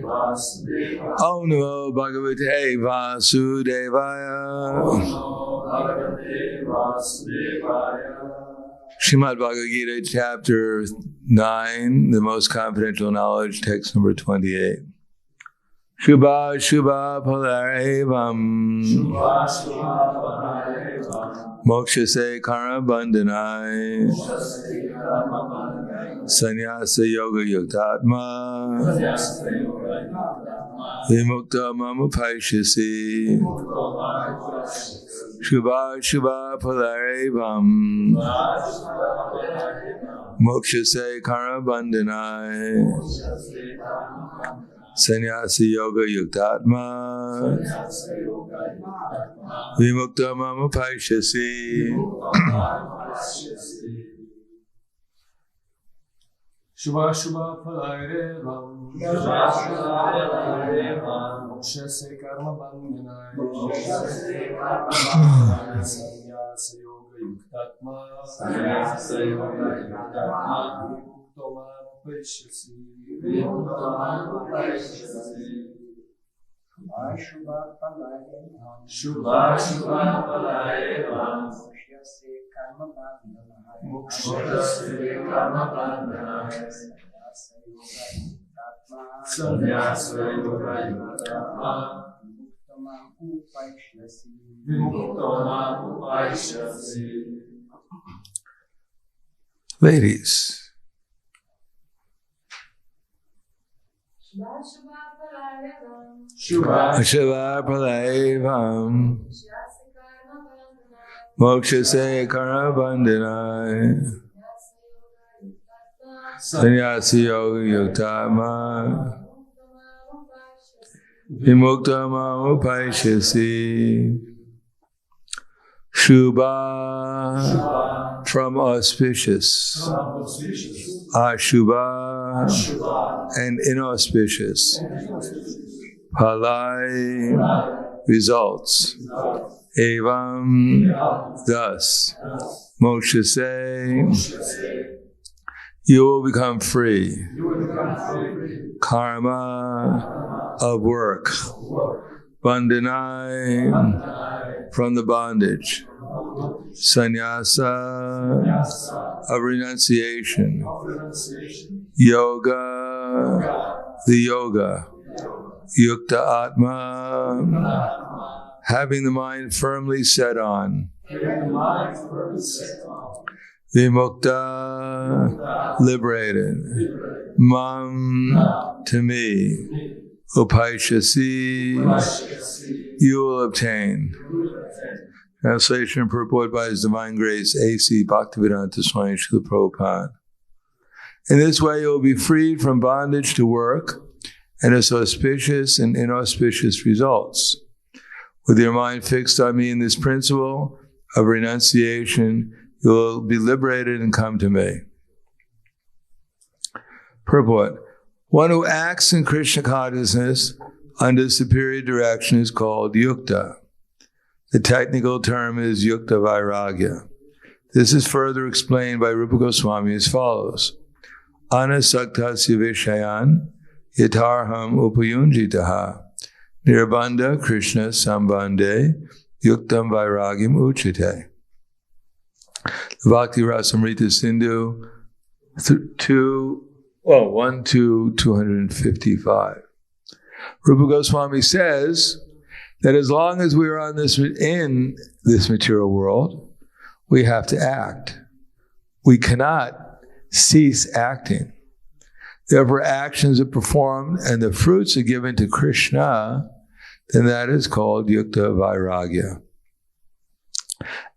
Om Namo Bhagavate Vasudevaya. Srimad Bhagavad Gita, chapter 9, the most confidential knowledge, text number 28. Shubha Shubha Palarevam Moksha Se Karma Bandhanai Sannyasa Yoga Yuktatma Vimukta Mama Paishyasi Shubha Shubha Palarevam Moksha Se Karma Bandhanai Sannyasa Yoga Yuktatma Vimukta Mama Paishyasi. Shubha Shubha Palarevam Moksha Se Karma Bandhanai Sannyasa Yoga Yuktatma Vimukta Mama Paishyasi. Shubha Shubha Palarevam Moksha Se Karma Bandhanai Sannyasa Yoga Yuktatma Vimukta Mama Paishyasi. Ladies. Shubha Shubha Palarevam Moksha Se Karma Bandhanai Sannyasa Yoga Yuktatma Vimukta Mama Paishyasi. Shubha from auspicious, Ashubha and inauspicious, Palai results, Evam thus, Moksha Se you will become free, Karma of work, Bandhanai from the bondage, Sannyasa of renunciation, Yoga, the yoga, Yukta Atma, having the mind firmly set on, Vimukta, liberated, Mam, to me, Upaishyasi, you will obtain. Translation and purport by His Divine Grace, A.C. Bhaktivedanta Swami Srila Prabhupada. In this way, you will be freed from bondage to work and its auspicious and inauspicious results. With your mind fixed on me in this principle of renunciation, you will be liberated and come to me. Purport. One who acts in Krishna consciousness under superior direction is called yukta. The technical term is yukta vairagya. This is further explained by Rupa Goswami as follows. Anasaktasya vishayan yatarham upayunjitaha nirbandha Krishna sambandhe yuktam vairagyam uchite. The Bhakti Rasamrita Sindhu 1-255. Rupa Goswami says that as long as we are in this material world, we have to act. We cannot cease acting. Therefore, actions are performed and the fruits are given to Krishna, then that is called yukta vairagya.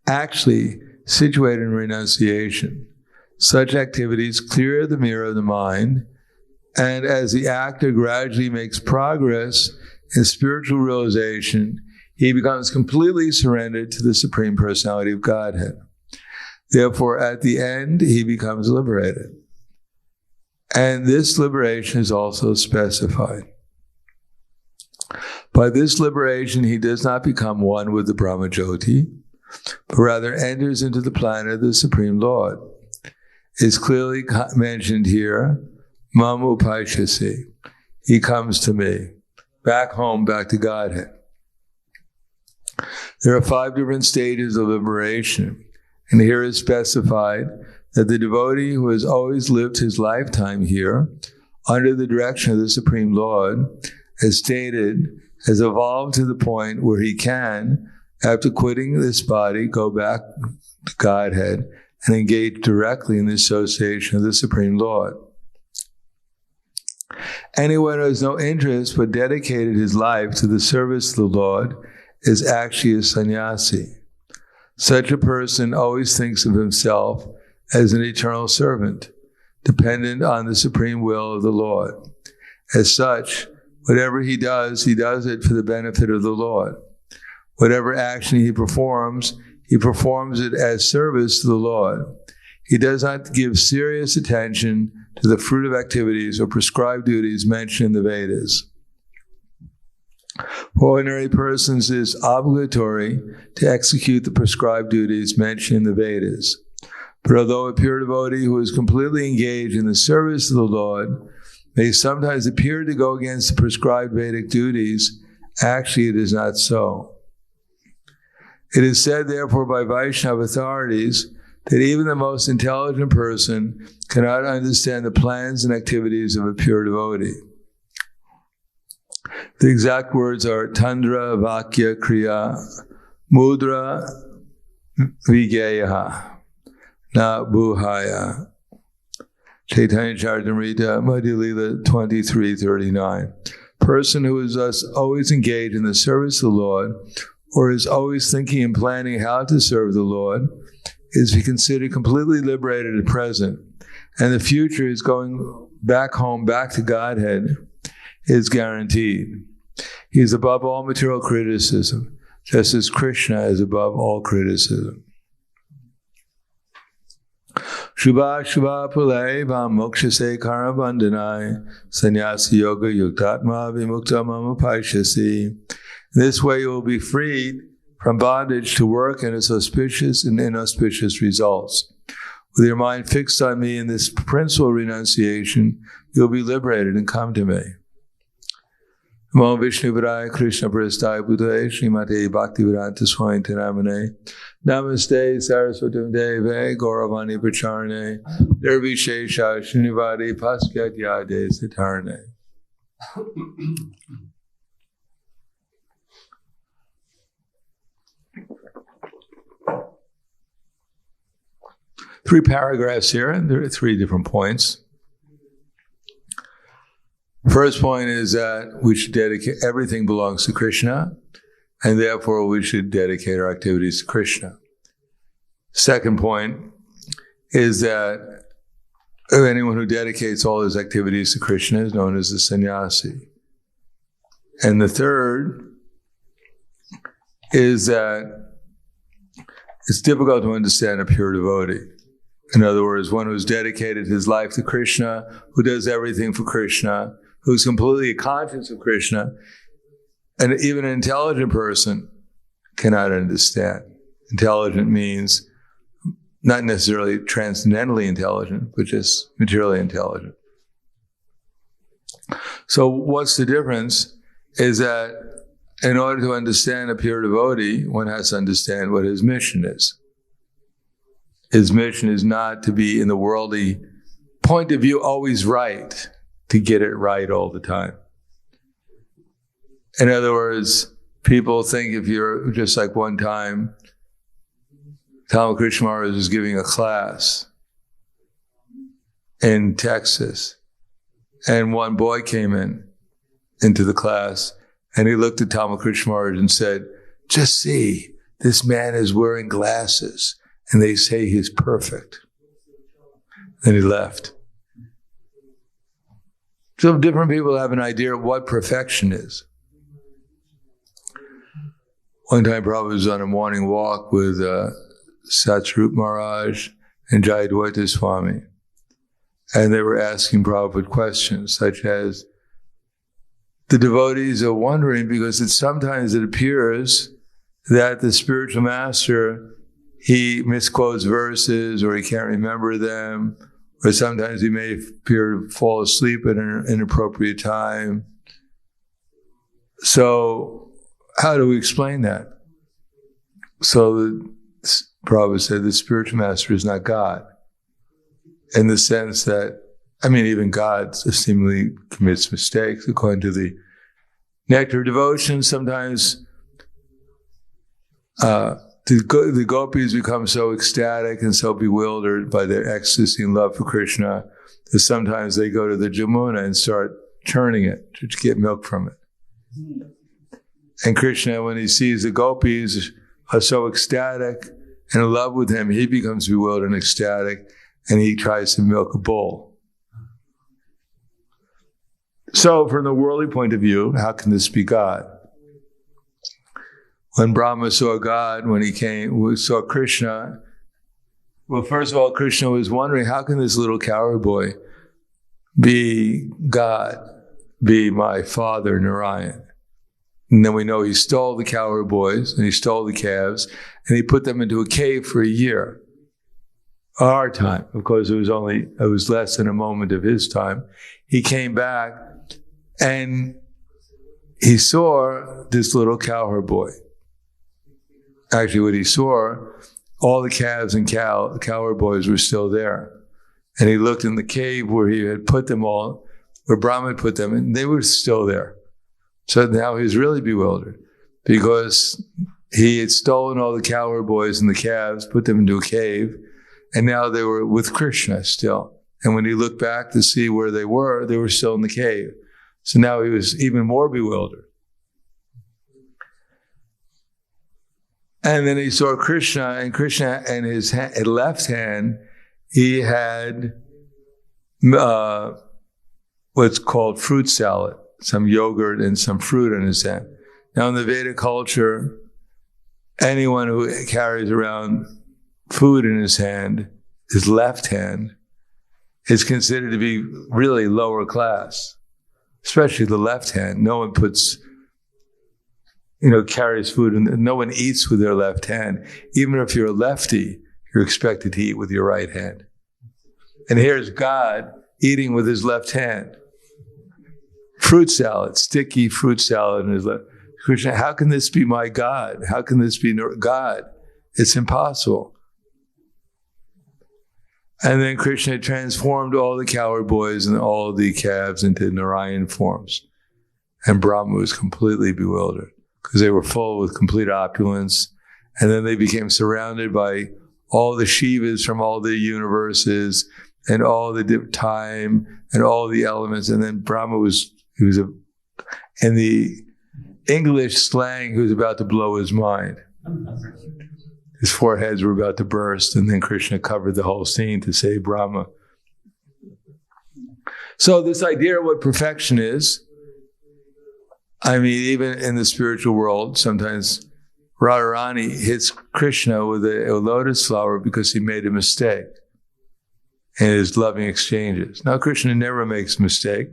Actually, situated in renunciation, such activities clear the mirror of the mind, and as the actor gradually makes progress in spiritual realization, he becomes completely surrendered to the Supreme Personality of Godhead. Therefore, at the end, he becomes liberated. And this liberation is also specified. By this liberation, he does not become one with the Brahmajyoti, but rather enters into the planet of the Supreme Lord. It's clearly mentioned here, Mam Upaishyasi. he comes to me. Back home, back to Godhead. There are 5 different stages of liberation, and here is specified that the devotee who has always lived his lifetime here, under the direction of the Supreme Lord, as stated, has evolved to the point where he can, after quitting this body, go back to Godhead and engage directly in the association of the Supreme Lord. Anyone who has no interest but dedicated his life to the service of the Lord is actually a sannyasi. Such a person always thinks of himself as an eternal servant, dependent on the supreme will of the Lord. As such, whatever he does it for the benefit of the Lord. Whatever action he performs it as service to the Lord. He does not give serious attention to the fruitive activities or prescribed duties mentioned in the Vedas. For ordinary persons, it is obligatory to execute the prescribed duties mentioned in the Vedas. But although a pure devotee who is completely engaged in the service of the Lord may sometimes appear to go against the prescribed Vedic duties, actually it is not so. It is said, therefore, by Vaishnava authorities that even the most intelligent person cannot understand the plans and activities of a pure devotee. The exact words are Tandra Vakya Kriya Mudra Vigeya Na Buhaya. Chaitanya Charitamrita, Madhya Lila 23:39. Person who is thus always engaged in the service of the Lord, or is always thinking and planning how to serve the Lord, is to be considered completely liberated at present, and the future is going back home, back to Godhead, is guaranteed. He is above all material criticism, just as Krishna is above all criticism. Shubha Shubha Pulay Vam Moksha Se Karma Bandhanai Sannyasi Yoga Yuktatma Vimukta Mama Paishasi. This way you will be freed from bondage to work in its auspicious and inauspicious results. With your mind fixed on me in this principal renunciation, you will be liberated and come to me. Namo Vishnu Vidaya Krishna Prasthaya Bhutale Srimate Bhaktivedanta Swami Namane Namaste Saraswatam Deve Gauravani Pacharne Nirvishesha Srinivadi Paskatyade Sitarne. 3 paragraphs here, and there are 3 different points. First point is that we should dedicate, everything belongs to Krishna, and therefore we should dedicate our activities to Krishna. Second point is that anyone who dedicates all his activities to Krishna is known as a sannyasi. And the third is that it's difficult to understand a pure devotee. In other words, one who's dedicated his life to Krishna, who does everything for Krishna, who's completely conscious of Krishna, and even an intelligent person cannot understand. Intelligent means not necessarily transcendentally intelligent, but just materially intelligent. So what's the difference is that in order to understand a pure devotee, one has to understand what his mission is. His mission is not to be in the worldly point of view always right, to get it right all the time. In other words, people think if you're just like one time, Talmud Krishna Maharaj was giving a class in Texas, and one boy came into the class, and he looked at Talmud Krishna Maharaj and said, "Just see, this man is wearing glasses, and they say he's perfect." Then he left. So different people have an idea of what perfection is. One time Prabhupada was on a morning walk with Satsvarup Maharaj and Jayadvaita Swami. And they were asking Prabhupada questions such as, the devotees are wondering because sometimes it appears that the spiritual master, he misquotes verses or he can't remember them, or sometimes he may appear to fall asleep at an inappropriate time. So how do we explain that? So the Prabhupada said the spiritual master is not God, in the sense that, even God seemingly commits mistakes. According to the Nectar of Devotion, sometimes the gopis become so ecstatic and so bewildered by their ecstasy and love for Krishna that sometimes they go to the Jamuna and start churning it to get milk from it. And Krishna, when he sees the gopis are so ecstatic and in love with him, he becomes bewildered and ecstatic, and he tries to milk a bull. So from the worldly point of view, how can this be God? When Brahma saw God, when he saw Krishna, well, first of all, Krishna was wondering, how can this little cowherd boy be God, be my father, Narayan? And then we know he stole the cowherd boys, and he stole the calves, and he put them into a cave for a year. Our time, of course, it was less than a moment of his time. He came back, and he saw this little cowherd boy. Actually, what he saw, all the calves and cowherd boys were still there. And he looked in the cave where he had put them all, where Brahma had put them, and they were still there. So now he was really bewildered, because he had stolen all the cowherd boys and the calves, put them into a cave, and now they were with Krishna still. And when he looked back to see where they were still in the cave. So now he was even more bewildered. And then he saw Krishna, and Krishna in his left hand, he had what's called fruit salad, some yogurt and some fruit in his hand. Now in the Vedic culture, anyone who carries around food in his hand, his left hand, is considered to be really lower class, especially the left hand. No one carries food, and no one eats with their left hand. Even if you're a lefty, you're expected to eat with your right hand. And here's God eating with his left hand. Fruit salad, sticky fruit salad in his left. Krishna, how can this be my God? How can this be God? It's impossible. And then Krishna transformed all the cowherd boys and all the calves into Narayan forms. And Brahma was completely bewildered, because they were full with complete opulence. And then they became surrounded by all the Shivas from all the universes and all the time and all the elements. And then Brahma in the English slang, he was about to blow his mind. His foreheads were about to burst, and then Krishna covered the whole scene to save Brahma. So this idea of what perfection is, even in the spiritual world, sometimes Radharani hits Krishna with a lotus flower because he made a mistake in his loving exchanges. Now, Krishna never makes a mistake,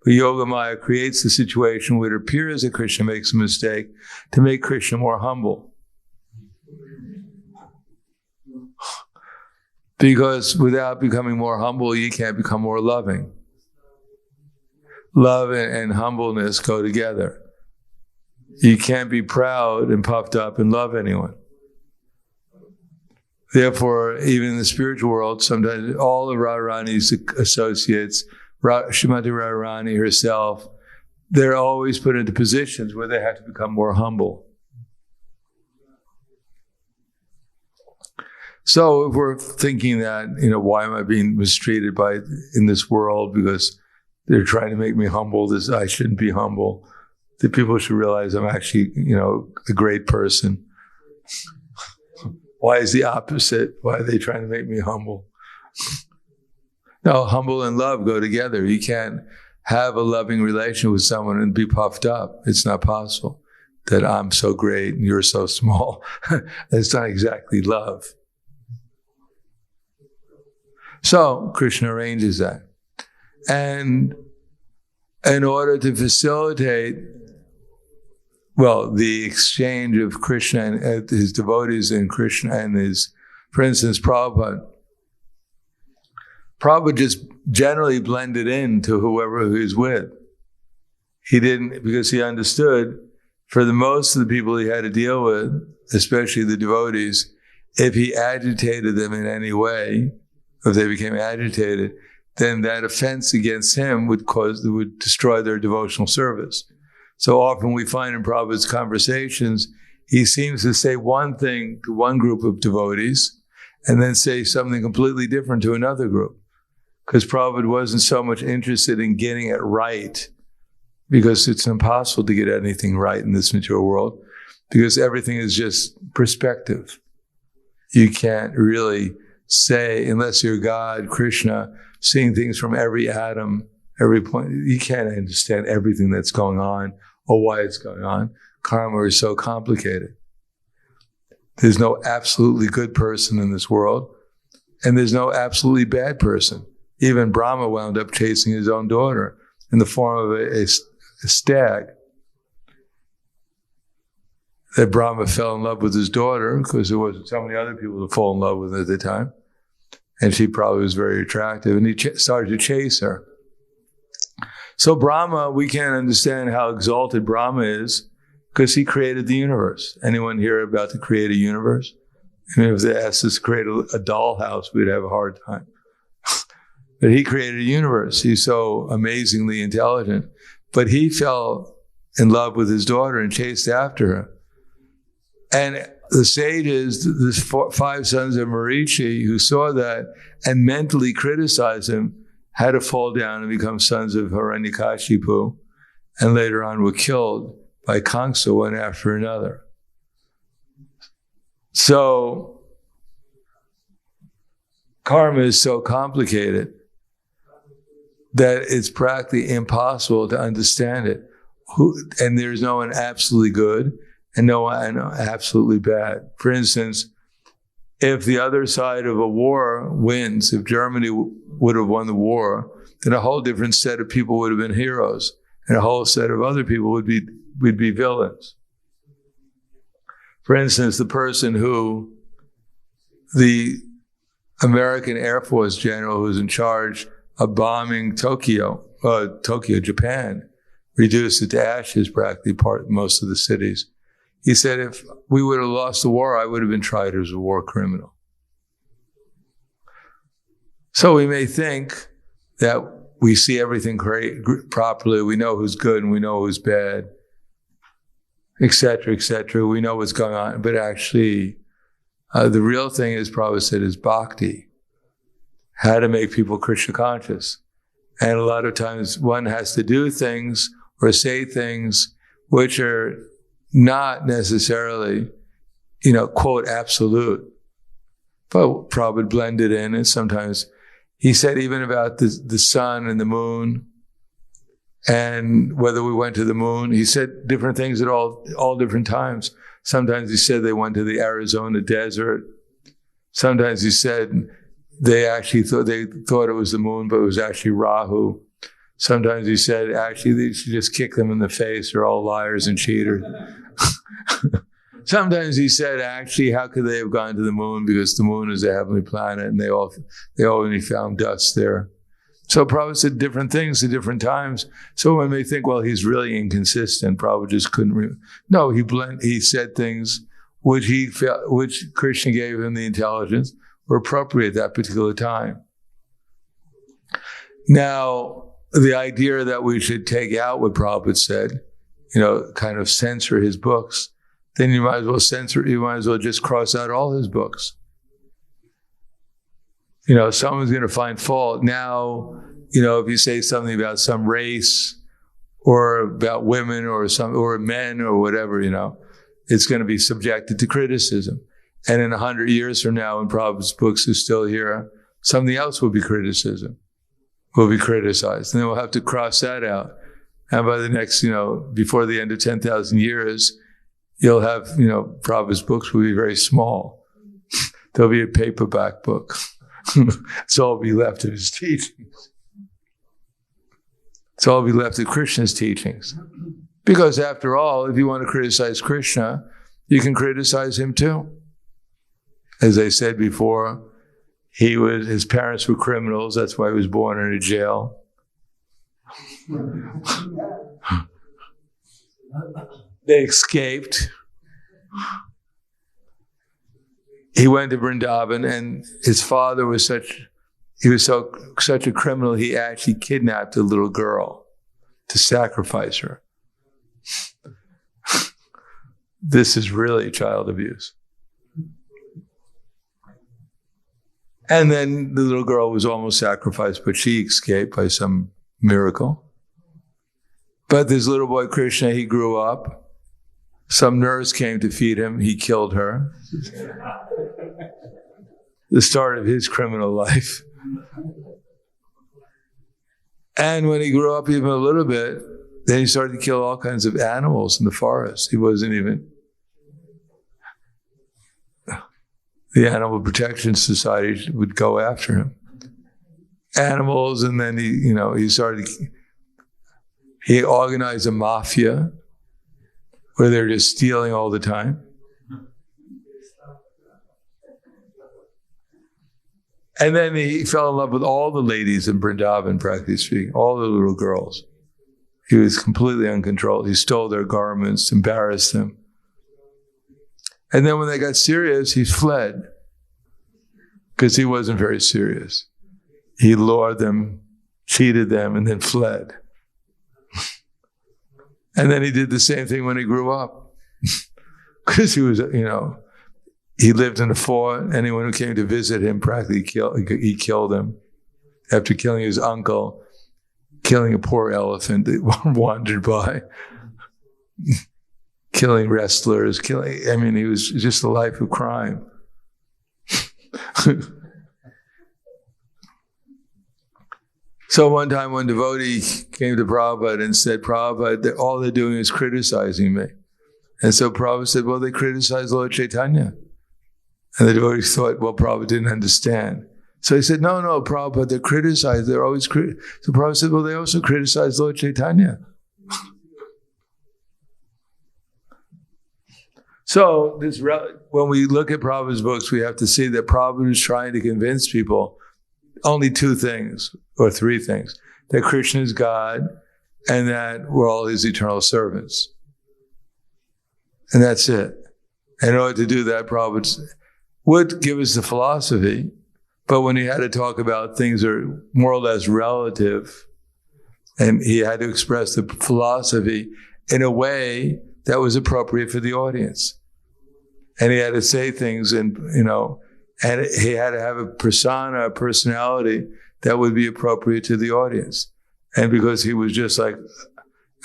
but Yogamaya creates the situation where it appears that Krishna makes a mistake to make Krishna more humble. Because without becoming more humble, you can't become more loving. Love and humbleness go together. You can't be proud and puffed up and love anyone. Therefore, even in the spiritual world, sometimes all of Radharani's associates, Srimati Radharani herself, they're always put into positions where they have to become more humble. So if we're thinking that, why am I being mistreated in this world because they're trying to make me humble, I shouldn't be humble. The people should realize I'm actually, a great person. Why is the opposite? Why are they trying to make me humble? No, humble and love go together. You can't have a loving relation with someone and be puffed up. It's not possible that I'm so great and you're so small. That's not exactly love. So Krishna arranges that. And in order to facilitate, the exchange of Krishna and his devotees and Krishna and for instance, Prabhupada Prabhupada just generally blended into whoever he was with. He didn't, because he understood for the most of the people he had to deal with, especially the devotees, if he agitated them in any way, if they became agitated, then that offense against him would destroy their devotional service. So often we find in Prabhupada's conversations, he seems to say one thing to one group of devotees and then say something completely different to another group. Because Prabhupada wasn't so much interested in getting it right, because it's impossible to get anything right in this material world, because everything is just perspective. You can't really say, unless you're God, Krishna, seeing things from every atom, every point, you can't understand everything that's going on or why it's going on. Karma is so complicated. There's no absolutely good person in this world, and there's no absolutely bad person. Even Brahma wound up chasing his own daughter in the form of a stag. That Brahma fell in love with his daughter because there wasn't so many other people to fall in love with at the time. And she probably was very attractive, and he started to chase her. So Brahma, we can't understand how exalted Brahma is because he created the universe. Anyone hear about to create a universe? I mean, if they asked us to create a dollhouse, we'd have a hard time. But he created a universe. He's so amazingly intelligent. But he fell in love with his daughter and chased after her. And the sages, the 5 sons of Marichi, who saw that and mentally criticized him, had to fall down and become sons of Hiranyakashipu, and later on were killed by Kamsa one after another. So, karma is so complicated that it's practically impossible to understand it. And there's no one absolutely good and no one absolutely bad. For instance, if the other side of a war wins, if Germany would have won the war, then a whole different set of people would have been heroes, and a whole set of other people would be villains. For instance, the person who the American Air Force general who was in charge of bombing Tokyo, Japan, reduced it to ashes practically most of the cities. He said, if we would have lost the war, I would have been tried as a war criminal. So we may think that we see everything properly, we know who's good and we know who's bad, etc., etc. We know what's going on, but actually the real thing, as Prabhupada said, is bhakti. How to make people Krishna conscious. And a lot of times one has to do things or say things which are not necessarily, quote, absolute. But Prabhupada blended in, and sometimes he said even about the sun and the moon and whether we went to the moon, he said different things at all different times. Sometimes he said they went to the Arizona desert. Sometimes he said they thought it was the moon, but it was actually Rahu. Sometimes he said, actually, they should just kick them in the face. They're all liars and cheaters. Sometimes he said, actually, how could they have gone to the moon? Because the moon is a heavenly planet, and they only found dust there. So Prabhupada said different things at different times. So one may think, well, he's really inconsistent. Prabhupada just couldn't. No, he said things which Krishna gave him the intelligence were appropriate at that particular time. Now, the idea that we should take out what Prabhupada said, kind of censor his books, then you might as well just cross out all his books. Someone's going to find fault. Now, if you say something about some race or about women or men or whatever, it's going to be subjected to criticism. And in 100 years from now, when Prabhupada's books are still here, something else will be criticized. And then we'll have to cross that out. And by the next, before the end of 10,000 years, you'll have, Prabhupada's books will be very small. There'll be a paperback book. It's all be left of his teachings. It's all be left of Krishna's teachings. Because after all, if you want to criticize Krishna, you can criticize him too. As I said before, his parents were criminals. That's why he was born in a jail. They escaped. He went to Vrindavan, and his father was such a criminal, he actually kidnapped a little girl to sacrifice her. This is really child abuse. And then the little girl was almost sacrificed, but she escaped by some miracle. But this little boy, Krishna, he grew up. Some nurse came to feed him. He killed her. The start of his criminal life. And when he grew up even a little bit, then he started to kill all kinds of animals in the forest. He wasn't even... The Animal Protection Society would go after him. Animals, and then he organized a mafia where they're just stealing all the time. And then he fell in love with all the ladies in Vrindavan, practically speaking, all the little girls. He was completely uncontrolled. He stole their garments, embarrassed them. And then when they got serious, he fled because he wasn't very serious. He lured them, cheated them, and then fled. And then he did the same thing when he grew up. Because he was, he lived in a fort. Anyone who came to visit him practically he killed him. After killing his uncle, killing a poor elephant that wandered by. Killing wrestlers, he was just a life of crime. So one time, one devotee came to Prabhupada and said, Prabhupada, all they're doing is criticizing me. And so Prabhupada said, well, they criticize Lord Chaitanya. And the devotee thought, well, Prabhupada didn't understand. So he said, no, Prabhupada, they're criticized. They're always criticized. So Prabhupada said, well, they also criticize Lord Chaitanya. So when we look at Prabhupada's books, we have to see that Prabhupada is trying to convince people only two things, or three things: that Krishna is God, and that we're all his eternal servants. And that's it. And in order to do that, Prabhupada would give us the philosophy, but when he had to talk about things that are more or less relative, and he had to express the philosophy in a way that was appropriate for the audience. And he had to say things and he had to have a persona, a personality that would be appropriate to the audience. And because he was just like,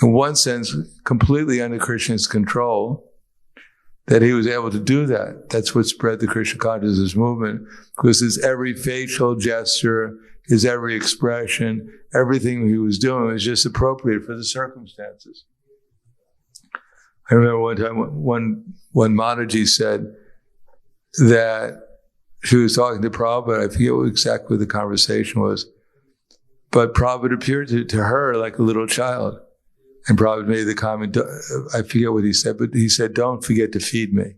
in one sense, completely under Krishna's control, that he was able to do that. That's what spread the Krishna consciousness movement, because his every facial gesture, his every expression, everything he was doing was just appropriate for the circumstances. I remember one time, one Mataji said that she was talking to Prabhupada. I forget exactly what the conversation was, but Prabhupada appeared to her like a little child. And Prabhupada made the comment, I forget what he said, but he said, don't forget to feed me.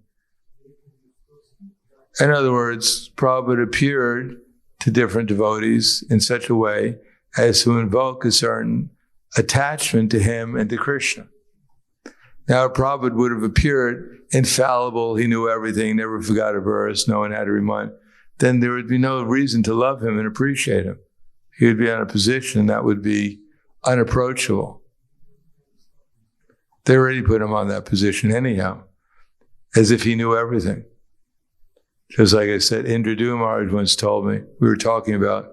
In other words, Prabhupada appeared to different devotees in such a way as to invoke a certain attachment to him and to Krishna. Now, if Prabhupada would have appeared infallible, he knew everything, never forgot a verse, no one had to remind, then there would be no reason to love him and appreciate him. He would be on a position that would be unapproachable. They already put him on that position anyhow, as if he knew everything. Just like I said, Indradu Maharaj once told me, we were talking about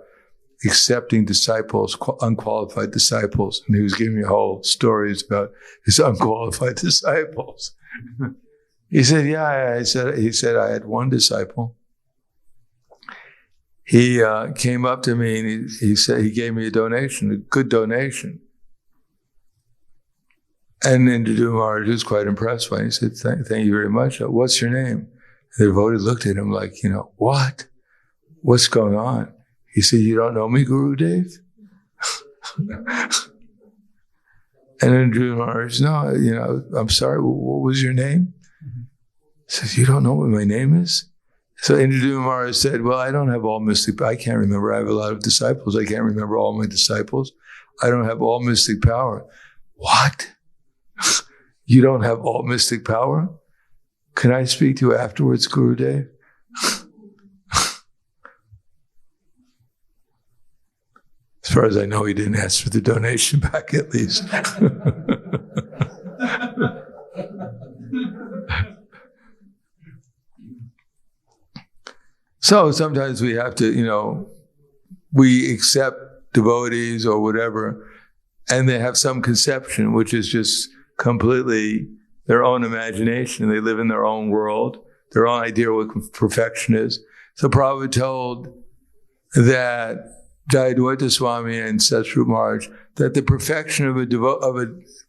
accepting disciples, unqualified disciples, and he was giving me whole stories about his unqualified disciples. He said, he said, I had one disciple. He came up to me and he said, he gave me a donation, a good donation. And Indradu Maharaj was quite impressed by it. He said, thank you very much. What's your name? And the devotee looked at him like, what? What's going on? He said, you don't know me, Gurudev? And Indradu Maharaj, no, I'm sorry, what was your name? He says, you don't know what my name is? So Indradyumna Maharaj said, well, I don't have all mystic, I can't remember. I have a lot of disciples. I can't remember all my disciples. I don't have all mystic power. What? You don't have all mystic power? Can I speak to you afterwards, Gurudev? As far as I know, he didn't ask for the donation back, at least. So sometimes we have to, we accept devotees or whatever, and they have some conception, which is just completely their own imagination. They live in their own world, their own idea of what perfection is. So Prabhupada told that Jayadvaita Swami and Satsvarupa Maharaj that the perfection of a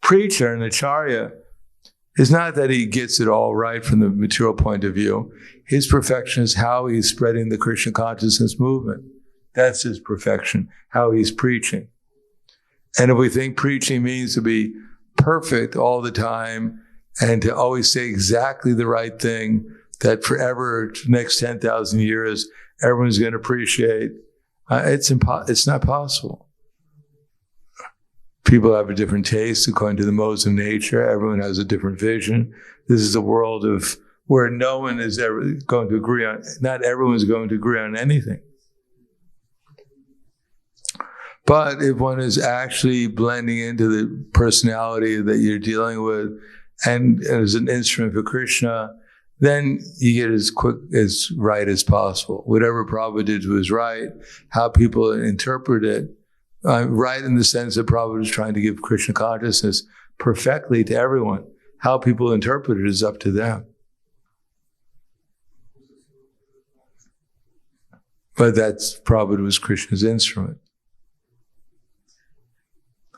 preacher and acharya is not that he gets it all right from the material point of view. His perfection is how he's spreading the Krishna consciousness movement. That's his perfection, how he's preaching. And if we think preaching means to be perfect all the time and to always say exactly the right thing, that forever, next 10,000 years, everyone's going to appreciate, it's not possible. People have a different taste according to the modes of nature. Everyone has a different vision. This is a world of where no one is ever going to agree on, not everyone's going to agree on anything. But if one is actually blending into the personality that you're dealing with and as an instrument for Krishna, then you get as right as possible. Whatever Prabhupada did was right, how people interpret it, right in the sense that Prabhupada is trying to give Krishna consciousness perfectly to everyone. How people interpret it is up to them. But that's Prabhupada was Krishna's instrument.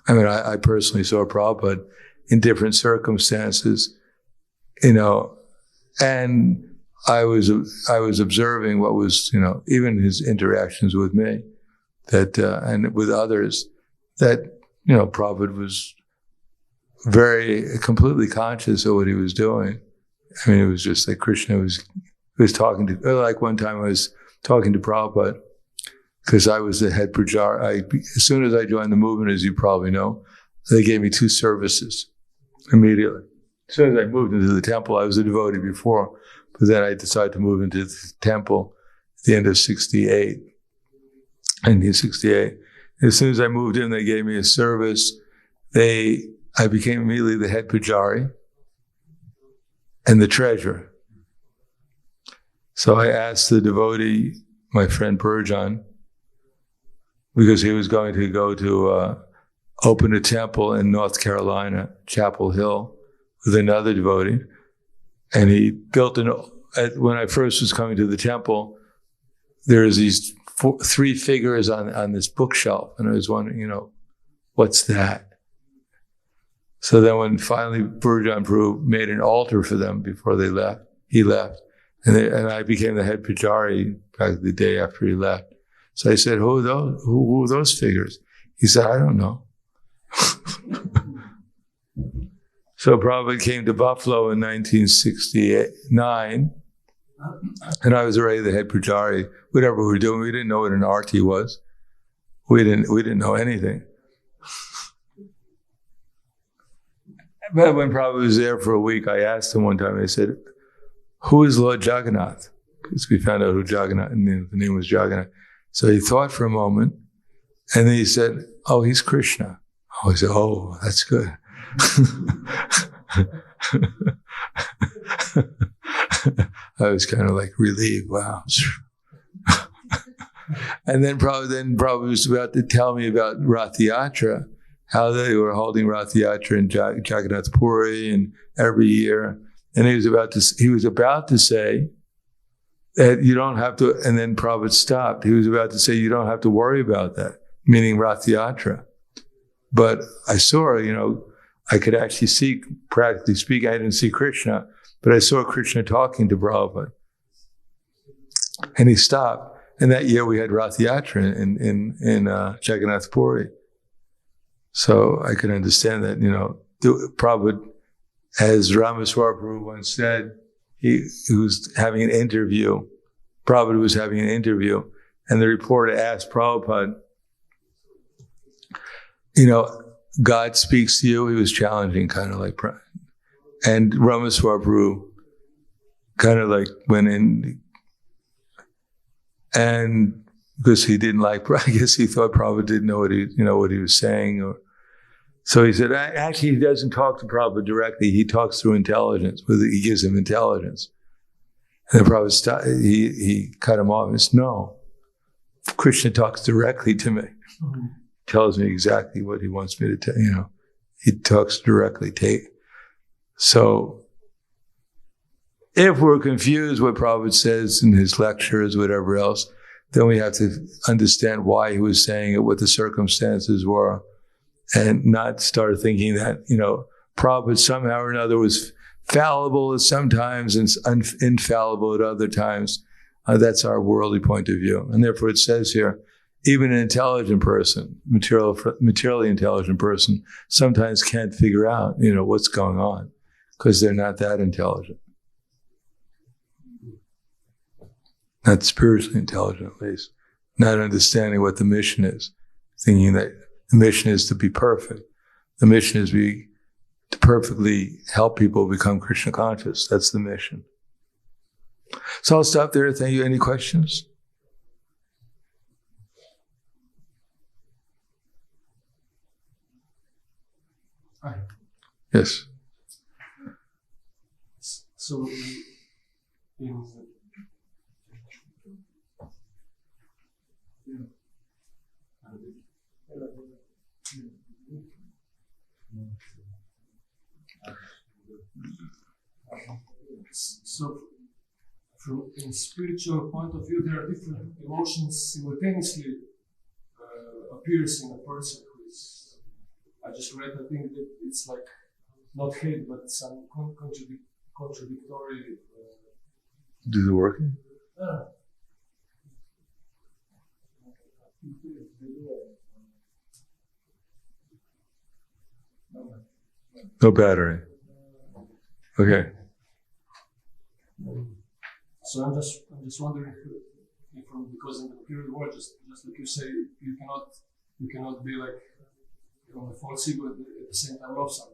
I mean, I personally saw Prabhupada in different circumstances, and I was observing what was, even his interactions with me, that and with others, that Prabhupada was completely conscious of what he was doing. I mean, it was just like Krishna was talking to. Like one time, I was talking to Prabhupada because I was the head pujari. As soon as I joined the movement, as you probably know, they gave me 2 services immediately. As soon as I moved into the temple, I was a devotee before, but then I decided to move into the temple at the end of 1968. As soon as I moved in, they gave me a service. I became immediately the head pujari and the treasurer. So I asked the devotee, my friend Burjan, because he was going to go to open a temple in North Carolina, Chapel Hill, with another devotee. And he built when I first was coming to the temple, there was these 3 figures on this bookshelf. And I was wondering, what's that? So then when finally Burjan Prabhu made an altar for them before he left. And I became the head pujari the day after he left. So I said, who are those figures? He said, I don't know. So Prabhupada came to Buffalo in 1969, and I was already the head pujari. Whatever we were doing, we didn't know what an arti was. We didn't know anything. But when Prabhupada was there for a week, I asked him one time, I said, who is Lord Jagannath? Because we found out who Jagannath, and the name was Jagannath. So he thought for a moment, and then he said, oh, he's Krishna. Oh, I said, oh, that's good. I was kind of like relieved. Wow. And then Prabhupada was about to tell me about Rath Yatra, how they were holding Rath Yatra in Jagannath Puri and every year. And he was about to say that you don't have to, and then Prabhupada stopped. He was about to say you don't have to worry about that, meaning Rath Yatra. But I saw, I could actually see, practically speaking, I didn't see Krishna, but I saw Krishna talking to Prabhupada. And he stopped. And that year we had Rath Yatra in Jagannath Puri. So I could understand that, Prabhupada, as Ramaswamy Prabhu once said, he was having an interview Prabhupada was having an interview, and the reporter asked Prabhupada, God speaks to you. He was challenging, kind of like, and Ramaswamy kind of like went in, and because he didn't like, I guess he thought Prabhupada didn't know what he was saying, so he said, actually, he doesn't talk to Prabhupada directly. He talks through intelligence. He gives him intelligence. And then Prabhupada he cut him off and said, no, Krishna talks directly to me. Tells me exactly what he wants me to tell, He talks directly. So if we're confused what Prabhupada says in his lectures, whatever else, then we have to understand why he was saying it, what the circumstances were, and not start thinking that, Prabhupada somehow or another was fallible at some times and infallible at other times. That's our worldly point of view. And therefore it says here, even an intelligent person, materially intelligent person, sometimes can't figure out, what's going on because they're not that intelligent. Not spiritually intelligent, at least. Not understanding what the mission is. Thinking that the mission is to be perfect. The mission is to perfectly help people become Krishna conscious. That's the mission. So I'll stop there. Thank you. Any questions? Hi. Yes. So, from a spiritual point of view, there are different emotions simultaneously appears in a person who is. I just read. I think that it's like not hate, but some contradictory. Do the working? No battery. Okay. So I'm just wondering if because in the material world, just like you say, you cannot be like from the false ego at the same time love something.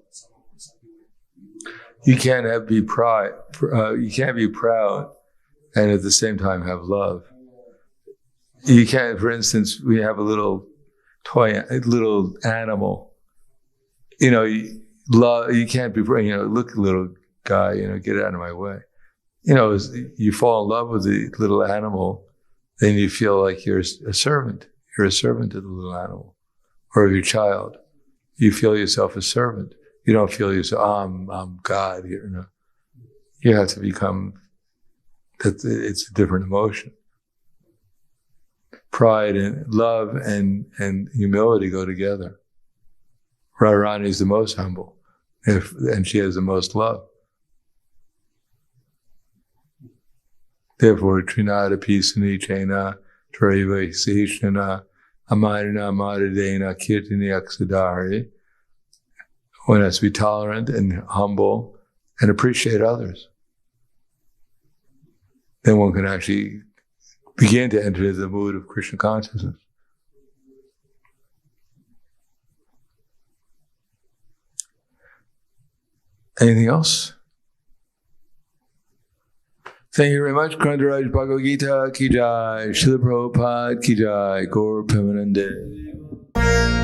You can't be pride. You can't be proud and at the same time have love. You can't. For instance, we have a little toy, a little animal. Love. You can't be. Look, little guy. Get out of my way. You fall in love with the little animal, then you feel like you're a servant. You're a servant of the little animal, or of your child. You feel yourself a servant. You don't feel yourself, I'm God here. No. You have to become, it's a different emotion. Pride and love and humility go together. Radharani is the most humble, and she has the most love. Therefore, Trinada Pisani Chena, Traiva Sishana, Amarina Maradena, Kirtini Aksadari. One has to be tolerant and humble and appreciate others. Then one can actually begin to enter the mood of Krishna consciousness. Anything else? Thank you very much. Grantaraj Bhagavad Gita ki jai, Srila Prabhupada ki jai, Gaur Premanande.